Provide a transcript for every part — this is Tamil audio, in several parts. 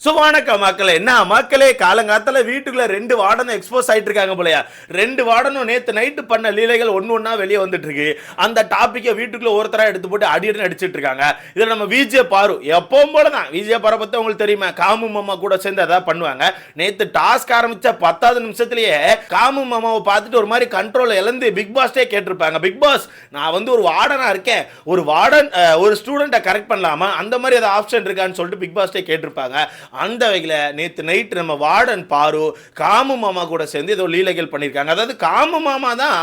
வணக்கம் மக்களே. என்ன மக்களே, காலங்காத்தால வீட்டுக்குள்ள 2 வார்டன் எக்ஸ்போஸ் ஆயிட்டு இருக்காங்க போலயா. 2 வார்டனும் நேத்து நைட்டு பண்ண லீலைகள் ஒண்ணா வெளியே வந்துட்டு இருக்கு. அந்த டாபிக்கை வீட்டுக்குள்ள ஒருத்தரா எடுத்து போட்டு அடியடி அடிச்சிட்டு இருக்காங்க. இதுல நம்ம விஜே பாரு எப்பவும் போலதான். விஜே பாரு பத்தி உங்களுக்கு தெரியுமா, காமு மாமா கூட சேர்ந்து அதான் பண்ணுவாங்க. நேத்து டாஸ்க் ஆரம்பிச்ச 10வது நிமிஷத்திலேயே காமு மாமாவை பார்த்துட்டு ஒரு மாதிரி கண்ட்ரோல் இழந்து பிக் பாஸ்டே கேட்டிருப்பாங்க. பிக் பாஸ், நான் வந்து ஒரு வார்டனா இருக்கேன், ஒரு வார்டன் ஒரு ஸ்டூடெண்ட்டை கரெக்ட் பண்ணலாமா, அந்த மாதிரி ஏதாவது ஆப்ஷன் இருக்கான்னு சொல்லிட்டு பிக் பாஸ்டே கேட்டிருப்பாங்க. அந்த வகையில் நேற்று நைட் நம்ம வார்டன் பாரு காமு மாமா கூட சேர்ந்து ஏதோ லீலைகள் பண்ணியிருக்காங்க. அதாவது காமு மாமா தான்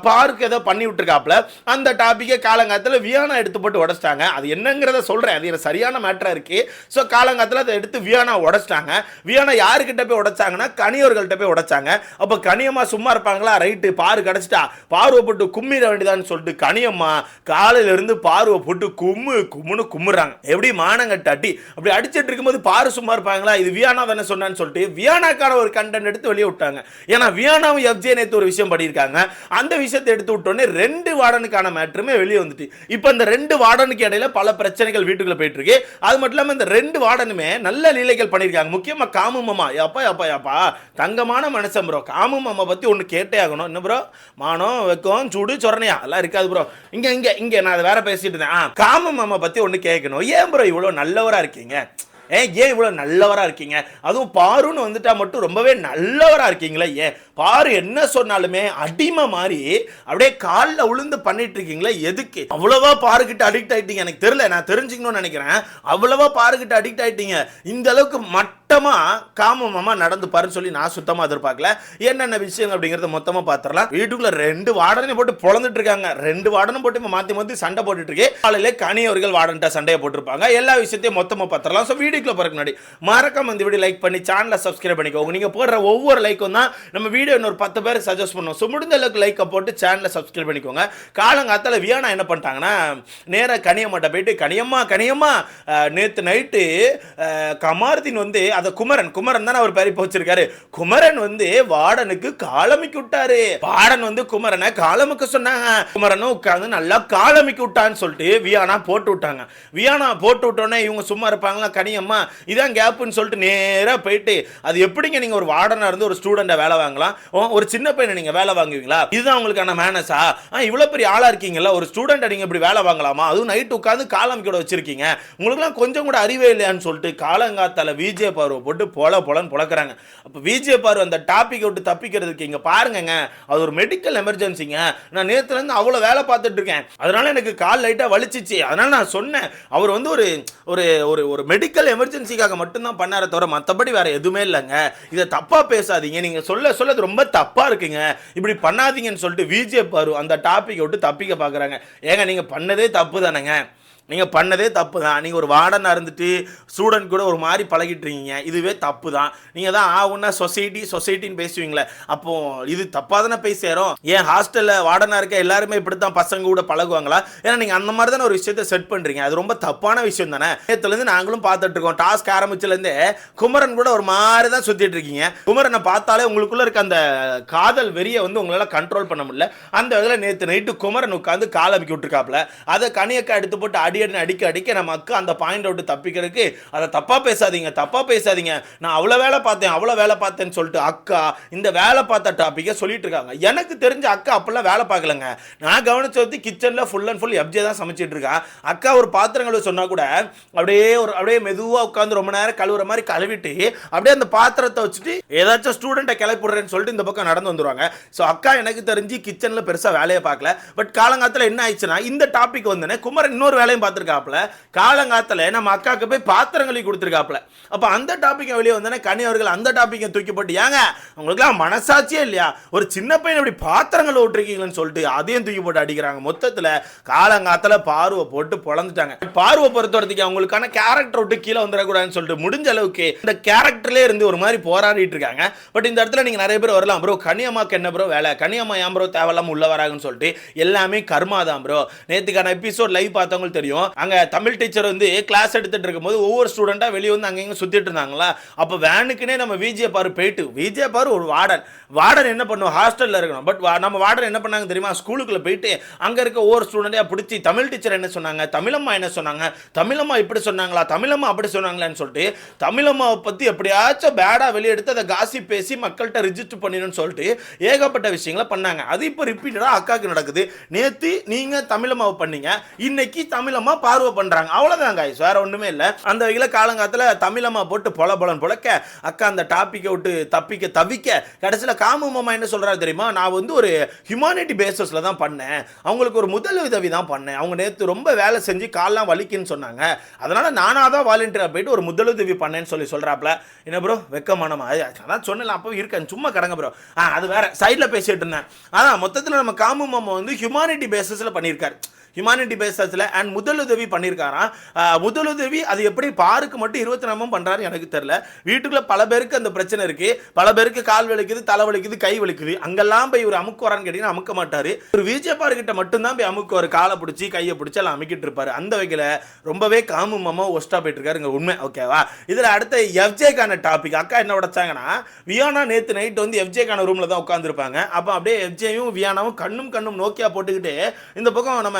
பாருக்கு ஏதோ பண்ணி விட்டுருக்காப்புல. அந்த டாப்பிக்கை காலங்காலத்தில் வியானா எடுத்து போட்டு உடச்சிட்டாங்க. அது என்னங்கிறத சொல்கிறேன், அது எனக்கு சரியான மேட்டராக இருக்குது. ஸோ காலங்காலத்தில் அதை எடுத்து வியானா உடச்சிட்டாங்க. வியானா யாருக்கிட்ட போய் உடைச்சாங்கன்னா கனியவர்கள்ட்ட போய் உடைச்சாங்க. அப்போ கனியம்மா சும்மா இருப்பாங்களா, ரைட்டு பாரு கிடச்சிட்டா பார்வை போட்டு கும்மிட வேண்டியதான்னு சொல்லிட்டு கனியம்மா காலையிலேருந்து பார்வை போட்டு கும்முன்னு கும்முறாங்க. எப்படி மானங்கட்ட அடி அப்படி அடிச்சிட்டு இருக்கும்போது பாரு சும்மா இருப்பாங்களா, இது வியானா தானே சொன்னான்னு சொல்லிட்டு வியானாக்கான ஒரு கண்டென்ட் எடுத்து வெளியே விட்டாங்க. ஏன்னா வியானாவும் எஃப்ஜே நேத்து ஒரு விஷயம் பண்ணியிருக்காங்க. அந்த விஷயத்தை எடுத்து விட்டோன்னே 2 வார்டனுக்கான மேட்டருமே வெளியே வந்துட்டு இப்போ இந்த 2 வார்டனுக்கு இடையில பல பிரச்சனைகள் வீட்டுக்குள்ள போயிட்டு இருக்கு. அது மட்டும் இல்லாமல் இந்த 2 வார்டனுமே நல்ல லீலைகள் பண்ணியிருக்காங்க. முக்கியமாக காமு மாமா, எப்பா தங்கமான மனுஷன் ப்ரோ. காமு மாமா பத்தி ஒன்று கேட்டே ஆகணும். என்ன ப்ரோ, மானம் வெக்கம் சூடு சொரணையா எல்லாம் இருக்காது ப்ரோ. இங்க நான் அதை வேற பேசிட்டு இருந்தேன். காமு மாமா பத்தி ஒன்று கேட்கணும். ஏன் ப்ரோ இவ்வளோ நல்லவரா இருக்கீங்க, ஏன் இவ்வளோ நல்லவரா இருக்கீங்க, அதுவும் பாருன்னு வந்துட்டா மட்டும் ரொம்பவே நல்லவரா இருக்கீங்களா, ஏன் பாரு என்ன சொன்னாலுமே அடிமை மாதிரி அப்படியே காலில் உளுந்து பண்ணிட்டு இருக்கீங்களா, எதுக்கு அவ்வளவா பாருக்கிட்ட அடிக்ட் ஆயிட்டீங்க, எனக்கு தெரியல, நான் தெரிஞ்சுக்கணும்னு நினைக்கிறேன். அவ்வளவா பாருக்கிட்ட அடிக்ட் ஆயிட்டீங்க. இந்த அளவுக்கு மட்டமா காம மாமா நடந்து பாருன்னு சொல்லி நான் சுத்தமா எதிர்பார்க்கல. என்னென்ன விஷயம் அப்படிங்கறத மொத்தமா பாத்திரலாம். வீட்டுக்குள்ள 2 வார்டனை போட்டு பொழந்துட்டு இருக்காங்க. 2 வார்டனும் போட்டு மாத்தி சண்டை போட்டுட்டு இருக்கு. காலையில கனியவர்கள் வார்டன்ட்ட சண்டையை போட்டிருப்பாங்க. எல்லா விஷயத்தையும் மொத்தமா பாத்திரலாம். ஸோ வீடியோக்குள்ள போறதுக்கு முன்னாடி மறக்காம இந்த வீடியோ லைக் பண்ணி சேனலை சப்ஸ்கிரைப் பண்ணிக்கோங்க. நீங்க போடுற ஒவ்வொரு லைக்கும் தான் நம்ம வீடியோ இன்னொரு 10 பேருக்கு சஜஸ்ட் பண்ணுவோம். ஸோ முடிஞ்ச அளவுக்கு லைக் போட்டு சேனலை சப்ஸ்கிரைப் பண்ணிக்கோங்க. காலங்காத்தால வியானா என்ன பண்ணிட்டாங்கன்னா, நேராக கனியம்மாட்ட போயிட்டு கனியம்மா நேற்று நைட்டு கமார்தீன் வந்து அதை குமரன் தானே அவர் பேர் இப்போ வச்சிருக்காரு. குமரன் வந்து வார்டனுக்கு காலமிக்கு விட்டாரு. வார்டன் வந்து குமரனை காலமுக்கு சொன்னாங்க. குமரனும் உட்காந்து நல்லா காலமிக்கு விட்டான்னு சொல்லிட்டு வியானா போட்டு விட்டாங்க. வியானா போட்டு விட்டோன்னே இவங்க சும்மா இருப்பாங்களா, கனியம்மா இதான் கேப்புன்னு சொல்லிட்டு நேராக போயிட்டு, அது எப்படிங்க நீங்க ஒரு வார்டனா இருந்து ஒரு ஸ்டூடெண்ட்டை வேலை வாங்கலாம், ஒரு சின்ன பையனை நீங்க வேலை வாங்குவீங்களா, இதுதான் உங்களுக்கான மேனஸா, இவ்வளவு பெரிய ஆளா இருக்கீங்கல்ல, ஒரு ஸ்டூடெண்ட் நீங்க இப்படி வேலை வாங்கலாமா, அதுவும் நைட் உட்காந்து காலமிக்கோட வச்சிருக்கீங்க, உங்களுக்குலாம் கொஞ்சம் கூட அறிவே இல்லையான்னு சொல்லிட்டு காலங்காத்தால விஜே பார்வை போட்டு பொலன்னு பொழக்கிறாங்க. அப்ப விஜே பார்வை அந்த டாபிக் விட்டு தப்பிக்கிறதுக்கு இங்க பாருங்க, அது ஒரு மெடிக்கல் எமர்ஜென்சிங்க. நான் நேத்துல இருந்து அவ்வளவு வேலை பார்த்துட்டு இருக்கேன், அதனால எனக்கு கால் லைட்டா வலிச்சிச்சு, அதனால நான் சொன்னேன். அவர் வந்து ஒரு மெடிக்கல் எமர்ஜென்சிக்காக மட்டும்தான் பண்ணார தவிர மற்றபடி வேற எதுவுமே இல்லைங்க. இதை தப்பா பேசாதீங்க, நீங்க சொல்ல ரொம்ப தப்பா இருக்குங்க, இப்படி பண்ணாதீங்கன்னு சொல்லிட்டு விஜே பாரு அந்த டாபிக் விட்டு தப்பிக்க பாக்குறாங்க. ஏங்க நீங்க பண்ணதே தப்பு தானேங்க, நீங்கள் பண்ணதே தப்பு தான். நீங்கள் ஒரு வார்டனாக இருந்துட்டு ஸ்டூடெண்ட் கூட ஒரு மாதிரி பழகிட்டு இருக்கீங்க, இதுவே தப்பு தான். நீங்கள் தான் ஆகுன்னா சொசைட்டின்னு பேசுவீங்களே, அப்போது இது தப்பாக தானே போய் சேரும். ஏன் ஹாஸ்டலில் வார்டனாக இருக்க எல்லாருமே இப்படி தான் பசங்க கூட பழகுவாங்களா? ஏன்னா நீங்கள் அந்த மாதிரி தானே ஒரு விஷயத்தை செட் பண்ணுறீங்க, அது ரொம்ப தப்பான விஷயம் தானே. நேற்றுலேருந்து நாங்களும் பார்த்துட்டு இருக்கோம், டாஸ்க் ஆரம்பிச்சுலேருந்தே குமரன் கூட ஒரு மாதிரி தான் சுற்றிட்டு இருக்கீங்க. குமரனை பார்த்தாலே உங்களுக்குள்ளே இருக்க அந்த காதல் வெறியை வந்து உங்களால் கண்ட்ரோல் பண்ண முடியல. அந்த இதில் நேற்று நைட்டு குமரன் உட்காந்து காலமிக்கி விட்டுருக்காப்புல. அதை கனியக்கா எடுத்து போட்டு அடிக்க நம்ம அக்கா அந்த பாயிண்ட் விட்டு தப்பிக்கிறதுக்கு அதை தப்பா பேசாதீங்க, நான் அவ்வளவு வேலை பார்த்தேன்னு சொல்லிட்டு அக்கா இந்த வேலை பார்த்த டாபிக்கை சொல்லிட்டு இருக்காங்க. எனக்கு தெரிஞ்ச அக்கா அப்பெல்லாம் வேலை பார்க்கலங்க. நான் கவனிச்சது கிச்சன்ல ஃபுல் அண்ட் ஃபுல் எஃப்ஜே தான் சமைச்சிட்டு இருக்கா. அக்கா ஒரு பாத்திரங்களை சொன்னா கூட அப்படியே மெதுவா உட்காந்து ரொம்ப நேரம் கழுவுற மாதிரி கழுவிட்டு அப்படியே அந்த பாத்திரத்தை வச்சுட்டு ஏதாச்சும் ஸ்டூடெண்ட்டை கிளப்பிடுறேன்னு சொல்லிட்டு இந்த பக்கம் நடந்து வந்துருவாங்க. ஸோ அக்கா எனக்கு தெரிஞ்சு கிச்சன்ல பெருசா வேலையை பார்க்கல. பட் காலங்காலத்தில் என்ன ஆயிடுச்சுன்னா, இந்த டாபிக் வந்தோடனே குமரன் இன்னொரு வேலையும் பார்த்துருக்காப்ல. காலங்காத்துல நம்ம அக்காக்கு போய் பாத்திரங்களை கொடுத்துருக்காப்ல. அப்ப அந்த டாபிக் வெளியே வந்தோடனே கனி அவர்கள் அந்த டாபிக்கை தூக்கி போட்டு, ஏங்க உங்களுக்குலாம் மனசாட்சியே இல்லையா, ஒரு சின்ன பையன் இப்படி பாத்திரங்களை விட்டுருக்கீங்கன்னு சொல்லிட்டு அதையும் தூக்கி போட்டு அடிக்கிறாங்க. மொத்தத்தில் காலங்காத்துல பார்வை போட்டு பொழந்துட்டாங்க. பார்வை பொறுத்த வரைக்கும் அவங்களுக்கான கேரக்டர் விட்டு கீழே வந்துடக்கூடாதுன்னு சொல்லிட்டு முடிஞ்ச அளவுக்கு இந்த கேரக்டர்லேயே இருந்து ஒரு மாதிரி போராடிட்டு இருக்காங்க. பட் இந்த இடத்துல நீங்க நிறைய பேர் வரலாம், ப்ரோ கனியம்மாக்கு என்ன ப்ரோ வேலை, கனியம்மா ஏன் ப்ரோ தேவையில்லாம உள்ள வராங்கன்னு சொல்லிட்டு, எல்லாமே கர்மா தான் ப்ரோ. நேற்றுக்கான எபிசோட் லைவ் பார்த்தவங்களுக்கு தெரியும். தெரியும். அங்க தமிழ் டீச்சர் வந்து கிளாஸ் எடுத்துட்டு இருக்கும்போது ஒவ்வொரு ஸ்டூடெண்டா வெளியே வந்து அங்கங்க சுத்திட்டு இருந்தாங்களா. அப்ப வேனுக்குனே நம்ம விஜே பாரு போயிட்டு, விஜே பாரு ஒரு வார்டன் என்ன பண்ணுவோம், ஹாஸ்டல்ல இருக்கணும். பட் நம்ம வார்டன் என்ன பண்ணாங்க தெரியுமா, ஸ்கூலுக்குள்ள போயிட்டு அங்க இருக்க ஒவ்வொரு ஸ்டூடெண்டையா பிடிச்சி தமிழ் டீச்சர் என்ன சொன்னாங்க, தமிழம்மா என்ன சொன்னாங்க, தமிழம்மா இப்படி சொன்னாங்களா, தமிழம்மா அப்படி சொன்னாங்களான்னு சொல்லிட்டு தமிழம்மாவை பத்தி எப்படியாச்சும் பேடா வெளியே எடுத்து அதை காசிப் பேசி மக்கள்கிட்ட ரிஜிஸ்டர் பண்ணிடணும்னு சொல்லிட்டு ஏகப்பட்ட விஷயங்களை பண்ணாங்க. அது இப்போ ரிப்பீட்டடா அக்காக்கு நடக்குது. நேத்து நீங்க தமிழம்மாவை பண்ணீங்க, இன்னைக்கு தமிழம்மா பார்வை பண்றாங்க. அவ்வளவுதான் guys, வேற ஒண்ணுமே இல்ல. அந்த வகையில காலங்காலத்துல தமிழம்மா போட்டு பொலபொலன் பொழக்க அக்கா அந்த டாபிக்கை விட்டு தவிக்க கடைசியில் காமு மாமா என்ன சொல்றாரு தெரியுமா, நான் வந்து ஒரு ஹியூமானிட்டி பேசிஸ்ல தான் பண்ணேன், அவங்களுக்கு ஒரு முதல் உதவி தான் பண்ணேன், அவங்க நேற்று ரொம்ப வேலை செஞ்சு கால்லாம் வலிக்குன்னு சொன்னாங்க, அதனால நானாக தான் வாலண்டியராக போயிட்டு ஒரு முதலுதவி பண்ணேன்னு சொல்றாப்ல. என்ன ப்ரோ வெக்கமானமா, அதான் சொன்னல அப்போ இருக்கேன் சும்மா கடங்க ப்ரோ. அது வேற சைடில் பேசிட்டு இருந்தேன். அதான் மொத்தத்தில் நம்ம காமு மாமா வந்து ஹியூமானிட்டி பேசிஸில் பண்ணியிருக்காரு, ஹியூமானிட்டி பேசஸில் அண்ட் முதலுதவி பண்ணியிருக்காராம். முதலுதவி அது எப்படி பாருக்கு மட்டும் 24 பண்ணுறாரு எனக்கு தெரியல. வீட்டுக்குள்ளே பல பேருக்கு அந்த பிரச்சனை இருக்குது, பல பேருக்கு கால் வலிக்குது, தலை வலிக்குது, கை வலிக்குது, அங்கெல்லாம் போய் ஒரு அமுக்கு வரான்னு கேட்டிங்கன்னா அமுக்க மாட்டார். ஒரு விஜயபார்கிட்ட மட்டும்தான் போய் அமுக்கு ஒரு காலை பிடிச்சி கையை பிடிச்சி எல்லாம் அமுக்கிட்டு இருப்பார். அந்த வகையில் ரொம்பவே காமு மாமா ஒஸ்ட்டாக போயிட்டு இருக்காரு இங்கே உண்மை. ஓகேவா, இதில் அடுத்த எஃப்ஜேக்கான டாபிக் அக்கா என்ன உடைச்சாங்கன்னா, வியானா நேற்று நைட் வந்து எஃப்ஜேக்கான ரூமில் தான் உட்காந்துருப்பாங்க. அப்போ அப்படியே எஃப்ஜேயும் வியானாவும் கண்ணும் நோக்கியா போட்டுக்கிட்டு இந்த பக்கம் நம்ம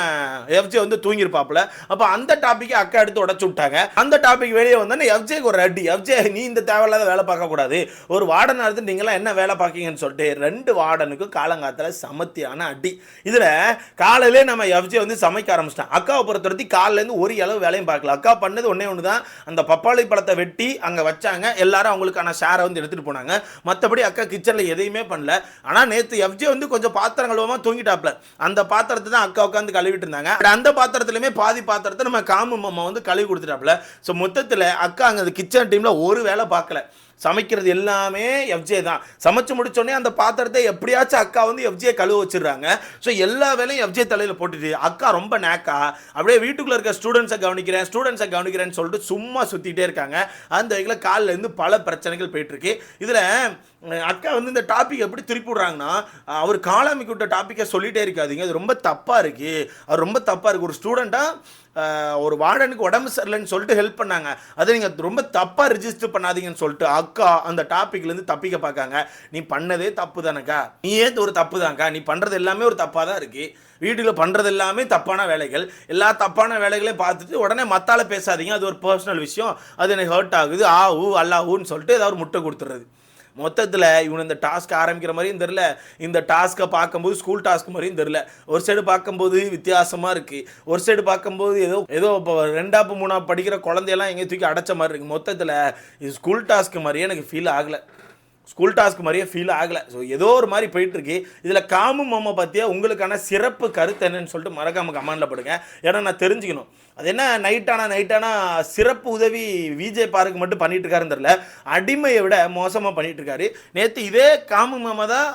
எஃப்ஜே வந்து தூங்கிருப்பாப்ல. அப்ப அந்த டாபிக்கை அக்கா எடுத்து உடைச்சு விட்டாங்க. அந்த டாபிக் வெளியே வந்தோன்னே எஃப்ஜேக்கு ஒரு அடி, எஃப்ஜே நீ இந்த தேவையில்லாத வேலை பார்க்க கூடாது, ஒரு வார்டனா இருந்து நீங்களாம் என்ன வேலை பார்க்கீங்கன்னு சொல்லிட்டு 2 வார்டனுக்கும் காலங்காலத்துல சமத்தியான அடி. இதுல காலையிலே நம்ம எஃப்ஜே வந்து சமைக்க ஆரம்பிச்சிட்டான். அக்காவை பொறுத்தவரைக்கும் காலையில இருந்து ஒரு அளவு வேலையும் பார்க்கல. அக்கா பண்ணது ஒன்னே ஒண்ணுதான், அந்த பப்பாளி பழத்தை வெட்டி அங்க வச்சாங்க, எல்லாரும் அவங்களுக்கான ஷேரை வந்து எடுத்துட்டு போனாங்க. மற்றபடி அக்கா கிச்சன்ல எதையுமே பண்ணல. ஆனா நேத்து எஃப்ஜே வந்து கொஞ்சம் பாத்திரம் கழுவாம தூங்கிட்டாப்ல, அந்த பாத்திரத்தை தான் அக்கா உட்காந்து கழுவிட்டு இருந்தாங்க. அந்த பாத்திரத்திலுமே பாதி பாத்திரத்தை நம்ம காமு மாமா வந்து கழுவி கொடுத்துட்டாப்ல. ஸோ மொத்தத்தில் அக்கா அங்கே கிச்சன் டீம்ல ஒரு வேலை பார்க்கல, சமைக்கிறது எல்லாமே எஃப்ஜே தான். சமைச்சு முடிச்சோடனே அந்த பாத்திரத்தை எப்படியாச்சும் அக்கா வந்து எஃப்ஜே கழுவ வச்சிடுறாங்க. ஸோ எல்லா வேலையும் எஃப்ஜே தலையில் போட்டுட்டு அக்கா ரொம்ப நேக்கா அப்படியே வீட்டுக்குள்ள இருக்க ஸ்டூடெண்ட்ஸை கவனிக்கிறேன்னு சொல்லிட்டு சும்மா சுற்றிட்டே இருக்காங்க. அந்த வகையில் காலில் இருந்து பல பிரச்சனைகள் போயிட்டு இருக்கு. இதில் அக்கா வந்து இந்த டாபிக் எப்படி திருப்பி விடுறாங்கன்னா, அவர் காலாமிக்கு விட்ட டாப்பிக்கை சொல்லிட்டே இருக்காதீங்க, அது ரொம்ப தப்பாக இருக்குது, அது ரொம்ப தப்பாக இருக்குது. ஒரு ஸ்டூடெண்ட்டாக ஒரு வார்டனுக்கு உடம்பு சரியில்லைன்னு சொல்லிட்டு ஹெல்ப் பண்ணாங்க, அதை நீங்கள் ரொம்ப தப்பாக ரிஜிஸ்டர் பண்ணாதீங்கன்னு சொல்லிட்டு அக்கா அந்த டாப்பிக்லேருந்து தப்பிக்க பார்க்காங்க. நீ பண்ணதே தப்பு தானக்கா, நீ ஏன் ஒரு தப்பு தான்க்கா, நீ பண்ணுறது எல்லாமே ஒரு தப்பாக தான் இருக்குது, வீட்டில் பண்ணுறது எல்லாமே தப்பான வேலைகள், எல்லா தப்பான வேலைகளையும் பார்த்துட்டு உடனே மத்தால பேசாதீங்க, அது ஒரு பர்சனல் விஷயம், அது எனக்கு ஹர்ட் ஆகுது, அல்லாஹூன்னு சொல்லிட்டு ஏதாவது முட்டை கொடுத்துறது. மொத்தத்தில் இவன் இந்த டாஸ்க் ஆரம்பிக்கிற மாதிரியும் தெரில, இந்த டாஸ்க்கை பார்க்கும்போது ஸ்கூல் டாஸ்க் மாதிரியும் தெரில. ஒரு சைடு பார்க்கும்போது வித்தியாசமாக இருக்குது, ஒரு சைடு பார்க்கும்போது ஏதோ இப்போ 2ஆம் 3ஆம் படிக்கிற குழந்தையெல்லாம் எங்கேயும் தூக்கி அடைச்ச மாதிரி இருக்குது. மொத்தத்தில் இது ஸ்கூல் டாஸ்க் மாதிரியே எனக்கு ஃபீல் ஆகலை, ஸோ ஏதோ ஒரு மாதிரி போயிட்டுருக்கு. இதில் காமு மாமா பற்றியா உங்களுக்கான சிறப்பு கருத்து என்னன்னு சொல்லிட்டு மறக்காமல் கமெண்டில் போடுங்க. ஏன்னா நான் தெரிஞ்சுக்கணும், அது என்ன நைட்டானா சிறப்பு உதவி விஜய் பாருக்கு மட்டும் பண்ணிட்டு இருக்காருன்னு தெரியல, அடிமையை விட மோசமாக பண்ணிட்டு இருக்காரு. நேற்று இதே காமு மாமா தான்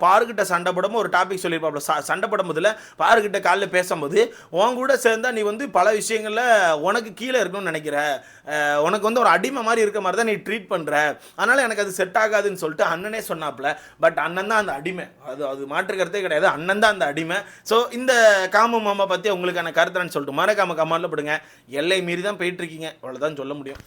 பாருக்கிட்ட சண்டை போடும்போது ஒரு டாபிக் சொல்லியிருப்பாப்ல, சண்டை போடும்போதில் பாருக்கிட்ட காலையில் பேசும்போது, உன் கூட சேர்ந்தா நீ வந்து பல விஷயங்களில் உனக்கு கீழே இருக்கணும்னு நினைக்கிற, உனக்கு வந்து ஒரு அடிமை மாதிரி இருக்க மாதிரி தான் நீ ட்ரீட் பண்ணுற, அதனால் எனக்கு அது செட் ஆகாதுன்னு சொல்லிட்டு அண்ணனே சொன்னாப்ல. பட் அண்ணன் தான் அந்த அடிமை, அது மாற்றுக்கிறதே கிடையாது, அண்ணன் தான் அந்த அடிமை. ஸோ இந்த காமு மாமா பற்றி உங்களுக்கான கருத்துன்னு சொல்லிட்டு மறக்காம கமெண்ட்ல போடுங்க. எல்லை மீறி தான் போயிட்டு இருக்கீங்க, அவ்வளோதான் சொல்ல முடியும்.